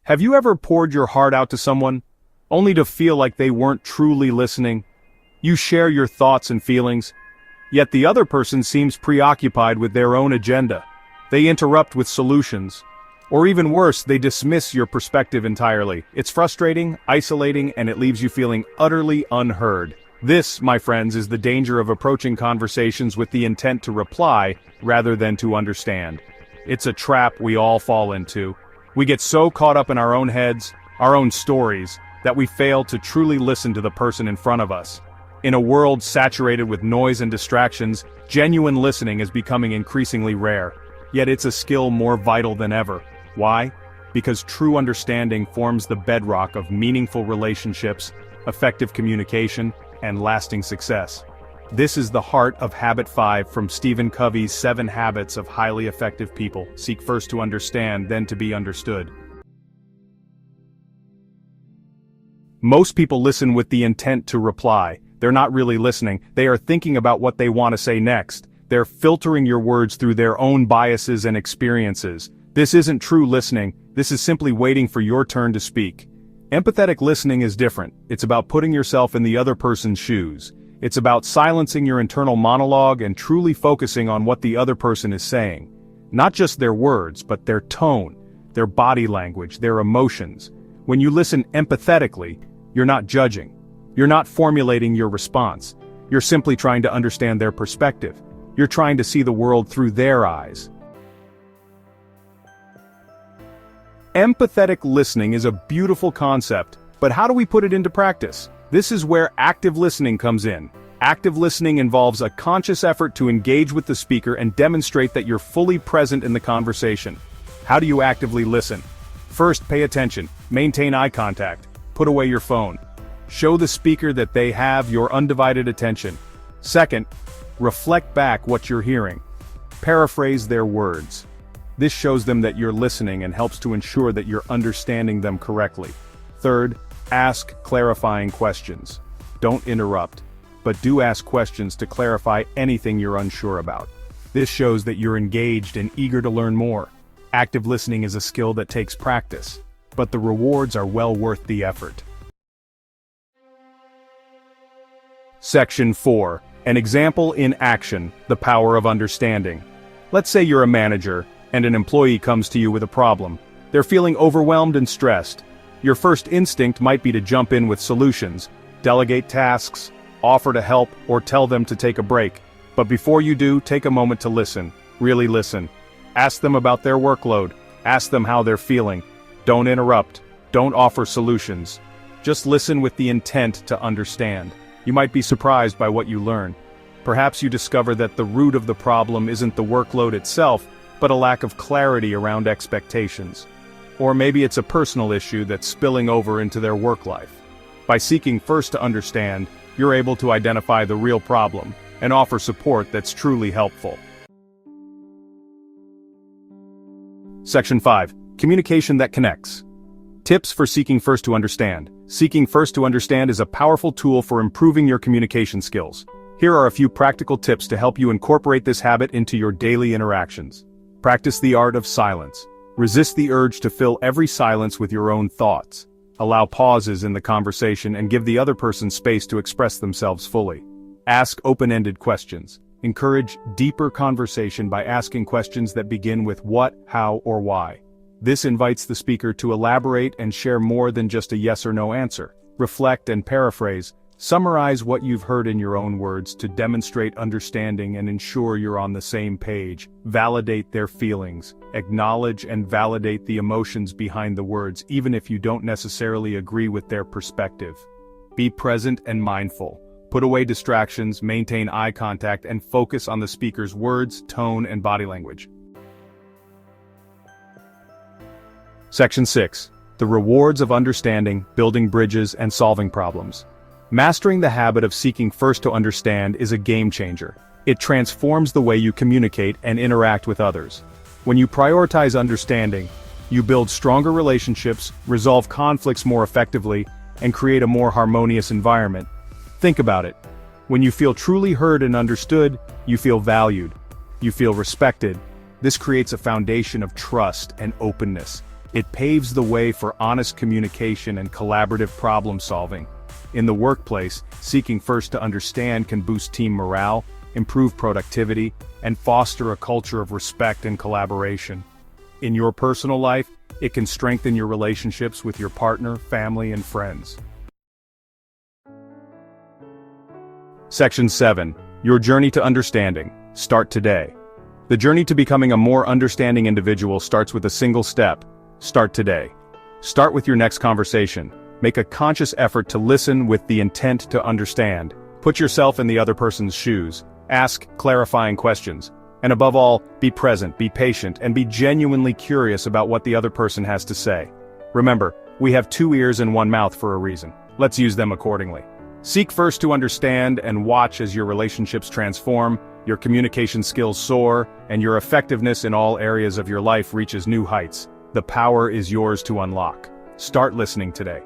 Have you ever poured your heart out to someone, only to feel like they weren't truly listening? You share your thoughts and feelings, yet the other person seems preoccupied with their own agenda. They interrupt with solutions. Or even worse, they dismiss your perspective entirely. It's frustrating, isolating, and it leaves you feeling utterly unheard. This, my friends, is the danger of approaching conversations with the intent to reply rather than to understand. It's a trap we all fall into. We get so caught up in our own heads, our own stories, that we fail to truly listen to the person in front of us. In a world saturated with noise and distractions, genuine listening is becoming increasingly rare. Yet it's a skill more vital than ever. Why? Because true understanding forms the bedrock of meaningful relationships, effective communication, and lasting success. This is the heart of Habit 5 from Stephen Covey's 7 Habits of Highly Effective People. Seek first to understand, then to be understood. Most people listen with the intent to reply. They're not really listening. They are thinking about what they want to say next. They're filtering your words through their own biases and experiences. This isn't true listening. This is simply waiting for your turn to speak. Empathetic listening is different. It's about putting yourself in the other person's shoes. It's about silencing your internal monologue and truly focusing on what the other person is saying. Not just their words, but their tone, their body language, their emotions. When you listen empathetically, you're not judging. You're not formulating your response. You're simply trying to understand their perspective. You're trying to see the world through their eyes. Empathetic listening is a beautiful concept, but how do we put it into practice? This is where active listening comes in. Active listening involves a conscious effort to engage with the speaker and demonstrate that you're fully present in the conversation. How do you actively listen? First, pay attention. Maintain eye contact. Put away your phone. Show the speaker that they have your undivided attention. Second, reflect back what you're hearing. Paraphrase their words. This shows them that you're listening and helps to ensure that you're understanding them correctly. Third, ask clarifying questions. Don't interrupt, but do ask questions to clarify anything you're unsure about. This shows that you're engaged and eager to learn more. Active listening is a skill that takes practice, but the rewards are well worth the effort. Section 4. An example in action, the power of understanding. Let's say you're a manager, and an employee comes to you with a problem. They're feeling overwhelmed and stressed. Your first instinct might be to jump in with solutions, delegate tasks, offer to help, or tell them to take a break. But before you do, take a moment to listen. Really listen. Ask them about their workload. Ask them how they're feeling. Don't interrupt. Don't offer solutions. Just listen with the intent to understand. You might be surprised by what you learn. Perhaps you discover that the root of the problem isn't the workload itself, but a lack of clarity around expectations. Or maybe it's a personal issue that's spilling over into their work life. By seeking first to understand, you're able to identify the real problem and offer support that's truly helpful. Section 5. Communication that connects. Tips for seeking first to understand. Seeking first to understand is a powerful tool for improving your communication skills. Here are a few practical tips to help you incorporate this habit into your daily interactions. Practice the art of silence. Resist the urge to fill every silence with your own thoughts. Allow pauses in the conversation and give the other person space to express themselves fully. Ask open-ended questions. Encourage deeper conversation by asking questions that begin with what, how, or why. This invites the speaker to elaborate and share more than just a yes or no answer. Reflect and paraphrase. Summarize what you've heard in your own words to demonstrate understanding and ensure you're on the same page. Validate their feelings. Acknowledge and validate the emotions behind the words, even if you don't necessarily agree with their perspective. Be present and mindful. Put away distractions, maintain eye contact, and focus on the speaker's words, tone, and body language. Section 6. The rewards of understanding, building bridges, and solving problems. Mastering the habit of seeking first to understand is a game changer. It transforms the way you communicate and interact with others. When you prioritize understanding, you build stronger relationships, resolve conflicts more effectively, and create a more harmonious environment. Think about it. When you feel truly heard and understood, you feel valued. You feel respected. This creates a foundation of trust and openness. It paves the way for honest communication and collaborative problem-solving. In the workplace, seeking first to understand can boost team morale, improve productivity, and foster a culture of respect and collaboration. In your personal life, it can strengthen your relationships with your partner, family, and friends. Section 7. Your journey to understanding. Start today. The journey to becoming a more understanding individual starts with a single step. Start today. Start with your next conversation. Make a conscious effort to listen with the intent to understand. Put yourself in the other person's shoes. Ask clarifying questions. And above all, be present, be patient, and be genuinely curious about what the other person has to say. Remember, we have 2 ears and 1 mouth for a reason. Let's use them accordingly. Seek first to understand and watch as your relationships transform, your communication skills soar, and your effectiveness in all areas of your life reaches new heights. The power is yours to unlock. Start listening today.